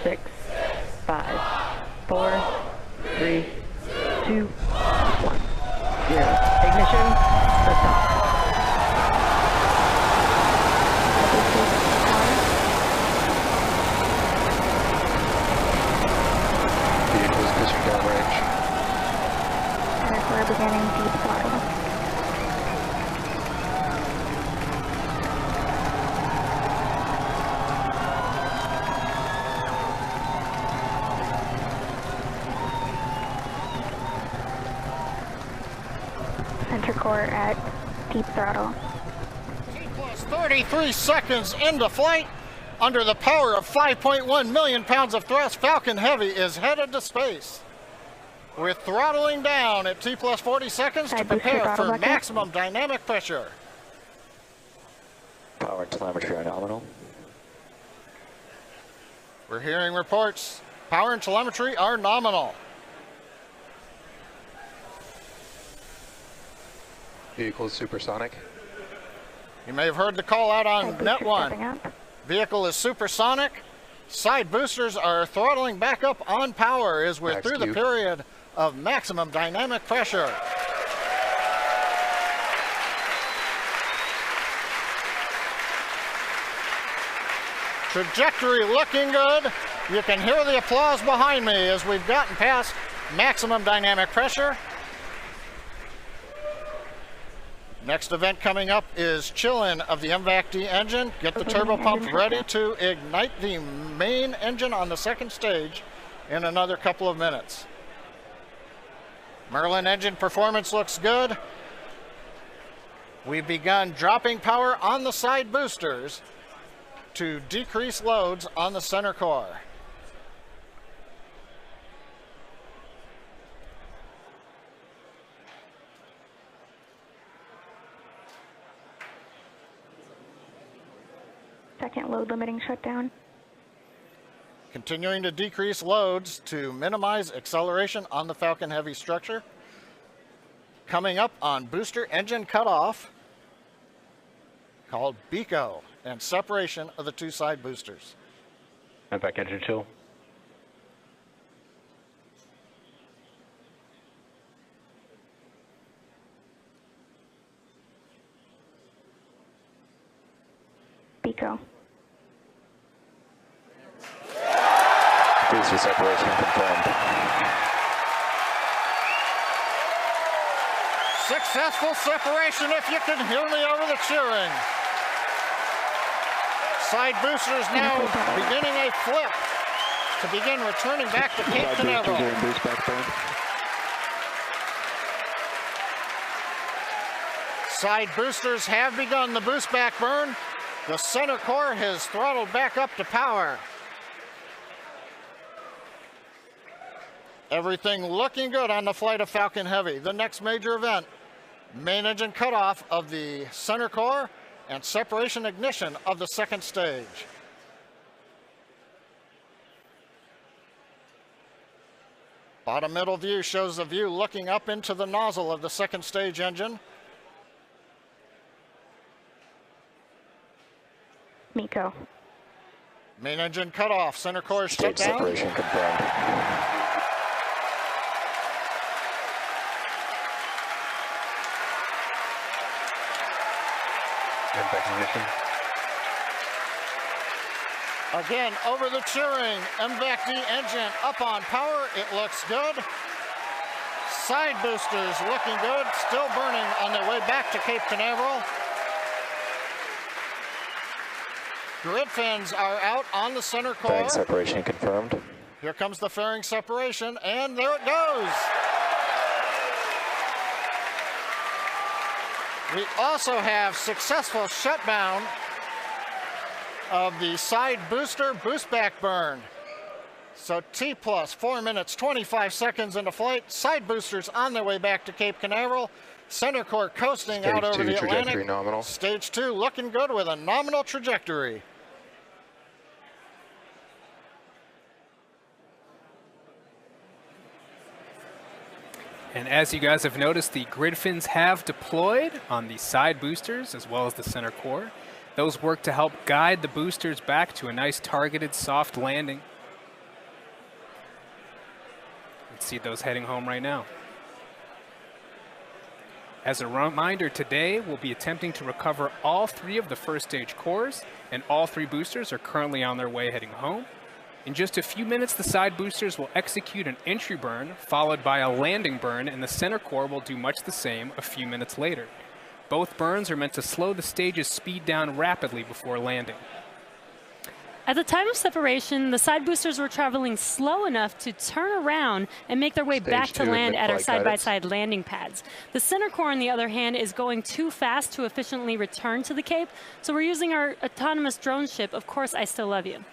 6, 5, 4, 3, 2, 1, 0. Ignition, liftoff. Vehicles pushing downrange. We're beginning deep throttle. Center core at deep throttle. Plus 33 seconds into flight. Under the power of 5.1 million pounds of thrust, Falcon Heavy is headed to space. We're throttling down at T plus 40 seconds to prepare for maximum dynamic pressure. Power and telemetry are nominal. We're hearing reports. Power and telemetry are nominal. Vehicle is supersonic. You may have heard the call out on Net 1. Vehicle is supersonic. Side boosters are throttling back up on power as we're through the period of maximum dynamic pressure. Trajectory looking good. You can hear the applause behind me as we've gotten past maximum dynamic pressure. Next event coming up is chill-in of the MVAC-D engine. Get the turbo pump ready to ignite the main engine on the second stage in another couple of minutes. Merlin engine performance looks good. We've begun dropping power on the side boosters to decrease loads on the center core. Second load limiting shutdown. Continuing to decrease loads to minimize acceleration on the Falcon Heavy structure. Coming up on booster engine cutoff, called BECO, and separation of the two side boosters. MVAC engine chill. BECO. Booster separation confirmed. Successful separation, if you can hear me over the cheering. Side boosters now beginning a flip to begin returning back to Cape Canaveral. Side boosters have begun the boost back burn. The center core has throttled back up to power. Everything looking good on the flight of Falcon Heavy. The next major event, main engine cutoff of the center core and separation ignition of the second stage. Bottom middle view shows the view looking up into the nozzle of the second stage engine. MECO. Main engine cutoff, center core shut down. Separation confirmed. Ignition. Again, over the cheering, MVAC-D engine up on power. It looks good. Side boosters looking good, still burning on their way back to Cape Canaveral. Grid fins are out on the center core. Fairing separation confirmed. Here comes the fairing separation, and there it goes. We also have successful shutdown of the side booster boost back burn. So T plus 4 minutes, 25 seconds into flight. Side boosters on their way back to Cape Canaveral. Center core coasting Stage out over the trajectory Atlantic. nominal. Stage 2 looking good with a nominal trajectory. And as you guys have noticed, the grid fins have deployed on the side boosters as well as the center core. Those work to help guide the boosters back to a nice targeted soft landing. Let's see those heading home right now. As a reminder, today we'll be attempting to recover all 3 of the first stage cores, and all 3 boosters are currently on their way heading home. In just a few minutes, the side boosters will execute an entry burn, followed by a landing burn, and the center core will do much the same a few minutes later. Both burns are meant to slow the stage's speed down rapidly before landing. At the time of separation, the side boosters were traveling slow enough to turn around and make their way back to land at our side-by-side landing pads. The center core, on the other hand, is going too fast to efficiently return to the Cape, so we're using our autonomous drone ship, Of Course I Still Love You.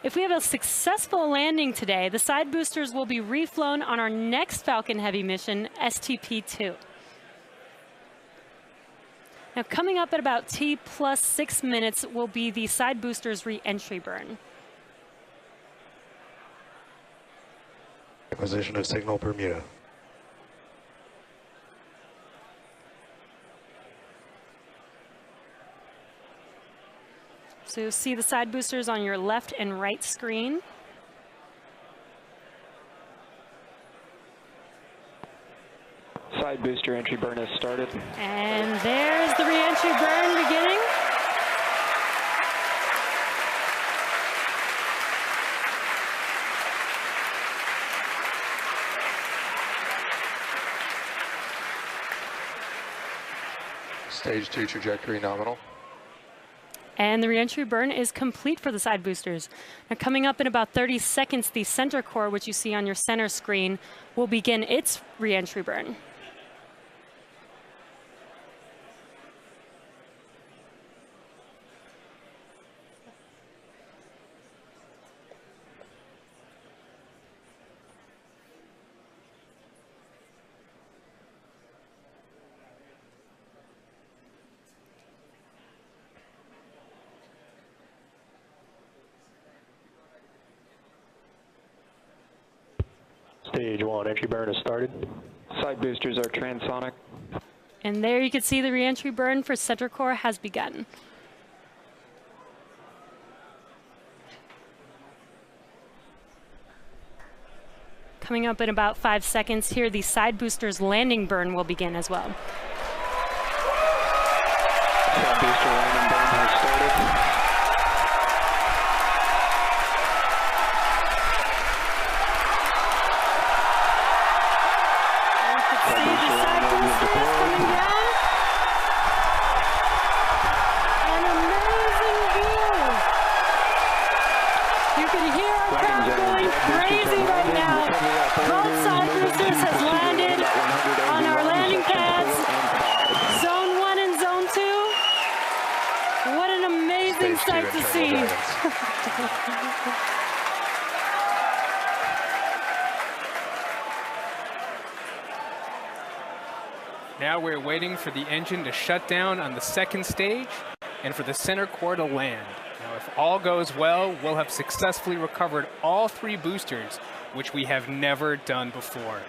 If we have a successful landing today, the side boosters will be reflown on our next Falcon Heavy mission, STP-2. Now, coming up at about T plus 6 minutes will be the side boosters re-entry burn. Acquisition of signal Bermuda. So you'll see the side boosters on your left and right screen. Side booster entry burn has started. And there's the re-entry burn beginning. Stage 2 trajectory nominal. And the re-entry burn is complete for the side boosters. Now, coming up in about 30 seconds, the center core, which you see on your center screen, will begin its re-entry burn. Stage 1 entry burn has started. Side boosters are transonic. And there you can see the re-entry burn for center core has begun. Coming up in about 5 seconds here, the side boosters landing burn will begin as well. Side booster landing burn has started. Sight to see. Now we're waiting for the engine to shut down on the second stage and for the center core to land. Now, if all goes well, we'll have successfully recovered all 3 boosters, which we have never done before.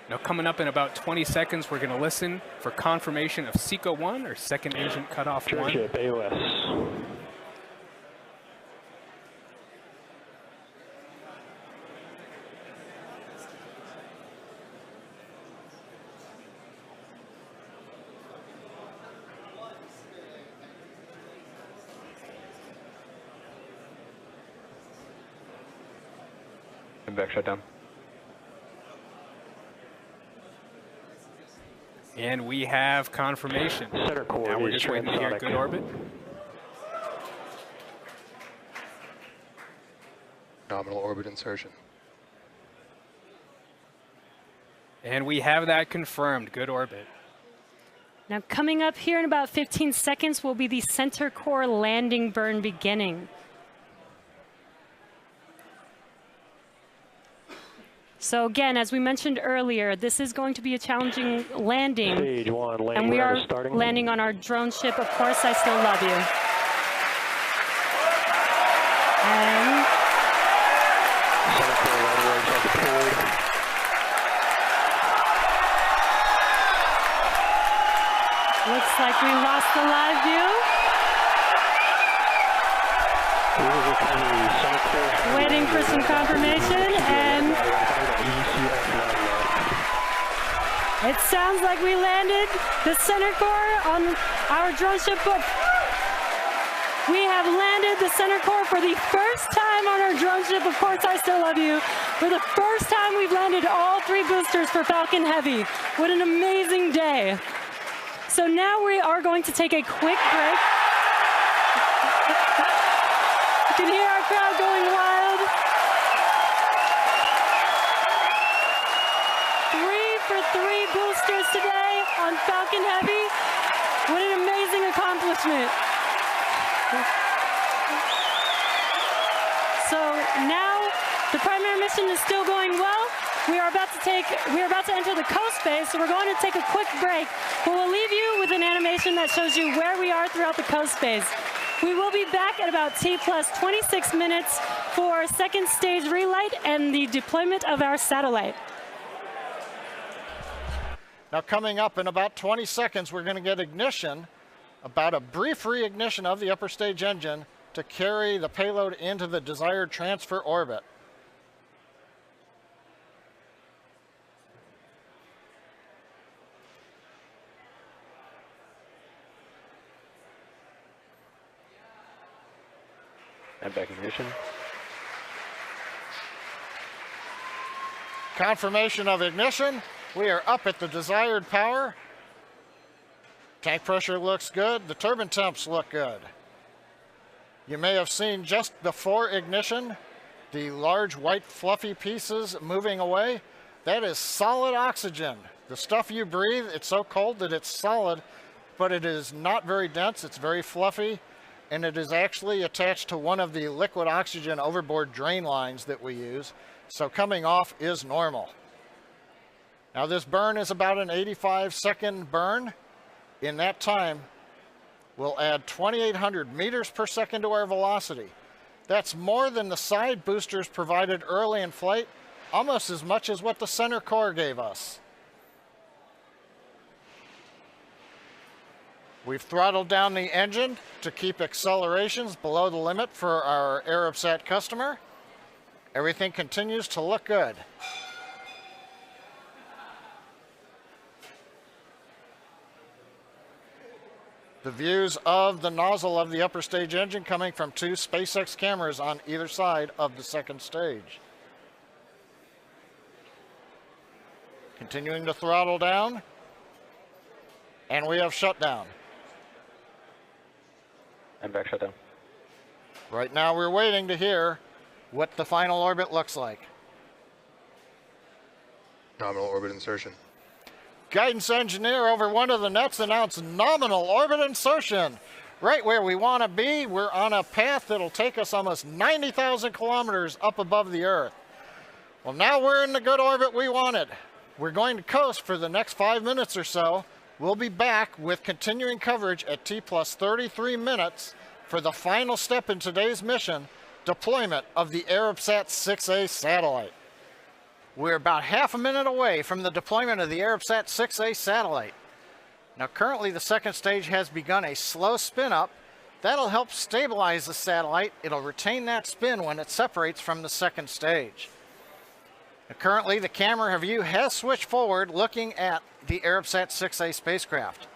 Now, coming up in about 20 seconds, we're going to listen for confirmation of SECO 1, or second engine cutoff 1. Ship AOS. And back shutdown. And we have confirmation. Center core now we're is just waiting to hear transonic. good orbit. Nominal orbit insertion. And we have that confirmed. Good orbit. Now, coming up here in about 15 seconds will be the center core landing burn beginning. So again, as we mentioned earlier, this is going to be a challenging landing. Stage 1 landing and we burn are is starting. landing on our drone ship, Of Course I Still Love You. And Center core landing legs are deployed. looks like we lost the live view. Recovery. Center core has waiting for some confirmation, and it sounds like we landed the center core on our drone ship. We have landed the center core for the first time on our drone ship, Of Course I Still Love You. For the first time, we've landed all 3 boosters for Falcon Heavy. What an amazing day. So now we are going to take a quick break. You can hear our crowd going wild. 3 for 3 boosters today on Falcon Heavy. What an amazing accomplishment. So now the primary mission is still going well. We are about to enter the coast base, so we're going to take a quick break. But we'll leave you with an animation that shows you where we are throughout the coast base. We will be back at about T+26 minutes for second stage relight and the deployment of our satellite. Now coming up in about 20 seconds, we're going to get ignition, about a brief reignition of the upper stage engine to carry the payload into the desired transfer orbit. And back ignition. Confirmation of ignition. We are up at the desired power. Tank pressure looks good. The turbine temps look good. You may have seen just before ignition the large white fluffy pieces moving away. That is solid oxygen. The stuff you breathe, it's so cold that it's solid, but it is not very dense. It's very fluffy, and it is actually attached to one of the liquid oxygen overboard drain lines that we use. So coming off is normal. Now this burn is about an 85-second burn. In that time, we'll add 2,800 meters per second to our velocity. That's more than the side boosters provided early in flight, almost as much as what the center core gave us. We've throttled down the engine to keep accelerations below the limit for our Arabsat customer. Everything continues to look good. The views of the nozzle of the upper stage engine coming from 2 SpaceX cameras on either side of the second stage. Continuing to throttle down, and we have shutdown. And back shutdown. Right now we're waiting to hear what the final orbit looks like. Nominal orbit insertion. Guidance engineer over one of the nets announced nominal orbit insertion. Right where we want to be, we're on a path that'll take us almost 90,000 kilometers up above the Earth. Well, now we're in the good orbit we wanted. We're going to coast for the next 5 minutes or so. We'll be back with continuing coverage at T+33 minutes for the final step in today's mission, deployment of the Arabsat 6A satellite. We're about half a minute away from the deployment of the Arabsat 6A satellite. Now currently the second stage has begun a slow spin up. That'll help stabilize the satellite. It'll retain that spin when it separates from the second stage. Now, currently the camera view has switched forward looking at the Arabsat 6A spacecraft.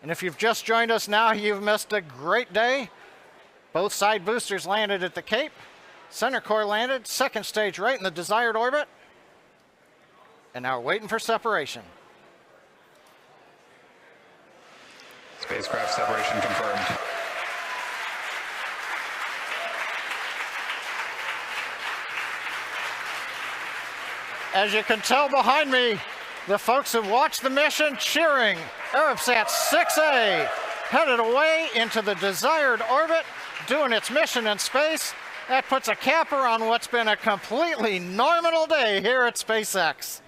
And if you've just joined us now, you've missed a great day. Both side boosters landed at the Cape. Center core landed, second stage right in the desired orbit. And now we're waiting for separation. Spacecraft separation confirmed. As you can tell behind me, the folks who watched the mission cheering. Arabsat 6A headed away into the desired orbit, doing its mission in space. That puts a capper on what's been a completely normal day here at SpaceX.